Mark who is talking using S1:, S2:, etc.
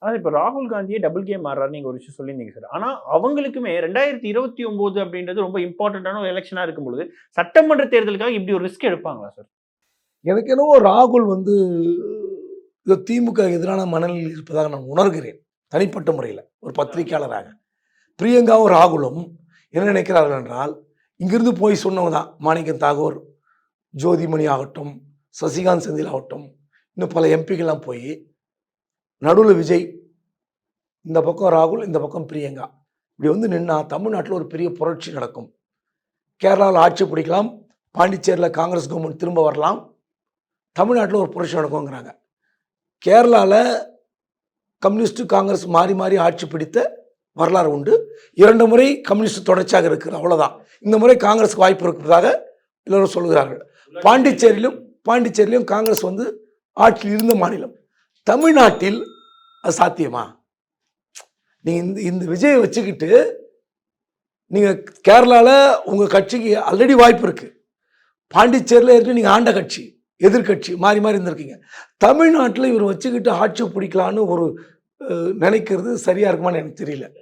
S1: ஆனா இப்ப ராகுல் காந்தியே டபுள் கேம் ஆடுறாருன்னு நீங்க ஒரு விஷயம் சொல்லியிருந்தீங்க சார். ஆனா அவங்களுக்குமே 2029 அப்படின்றது ரொம்ப இம்பார்ட்டன்டான ஒரு எலக்ஷனா இருக்கும்பொழுது, சட்டமன்ற தேர்தலுக்காக இப்படி ஒரு ரிஸ்க் எடுப்பாங்களா சார்?
S2: எனக்கு என்னவோ ராகுல் திமுக எதிரான மனநிலையில் இருப்பதாக நான் உணர்கிறேன். தனிப்பட்ட முறையில் ஒரு பத்திரிகையாளராக. பிரியங்காவும் ராகுலும் என்ன நினைக்கிறார்கள் என்றால், இங்கிருந்து போய் சொன்னவங்க தான் மாணிக்கம் தாகூர், ஜோதிமணி ஆகட்டும், சசிகாந்த் செந்தில் ஆகட்டும், இன்னும் பல எம்பிக்கெல்லாம் போய் நடுவில் விஜய், இந்த பக்கம் ராகுல், இந்த பக்கம் பிரியங்கா, இப்படி நின்னா தமிழ்நாட்டில் ஒரு பெரிய புரட்சி நடக்கும். கேரளாவில் ஆட்சி பிடிக்கலாம், பாண்டிச்சேரியில் காங்கிரஸ் கவர்மெண்ட் திரும்ப வரலாம், தமிழ்நாட்டில் ஒரு புரட்சி நடக்குங்கிறாங்க. கேரளாவில் கம்யூனிஸ்ட் காங்கிரஸ் மாறி மாறி ஆட்சி பிடித்த வரலாறு உண்டு. 2 முறை கம்யூனிஸ்ட் தொடர்ச்சியாக இருக்குது, அவ்வளோதான். இந்த முறை காங்கிரஸுக்கு வாய்ப்பு இருப்பதாக எல்லோரும் சொல்கிறார்கள். பாண்டிச்சேரியிலும் காங்கிரஸ் ஆட்சியில் இருந்த மாநிலம். தமிழ்நாட்டில் அது சாத்தியமா? நீங்கள் இந்த விஜயை வச்சுக்கிட்டு நீங்கள் கேரளாவில் உங்கள் கட்சிக்கு ஆல்ரெடி வாய்ப்பு இருக்குது. பாண்டிச்சேரியில் இருக்கு நீங்கள் ஆண்ட கட்சி, எதிர்கட்சி மாறி மாறி இருந்திருக்கீங்க. தமிழ்நாட்டில் இவர் வச்சுக்கிட்டு ஆட்சி பிடிக்கலான்னு ஒரு நினைக்கிறது சரியா இருக்குமான்னு எனக்கு தெரியல.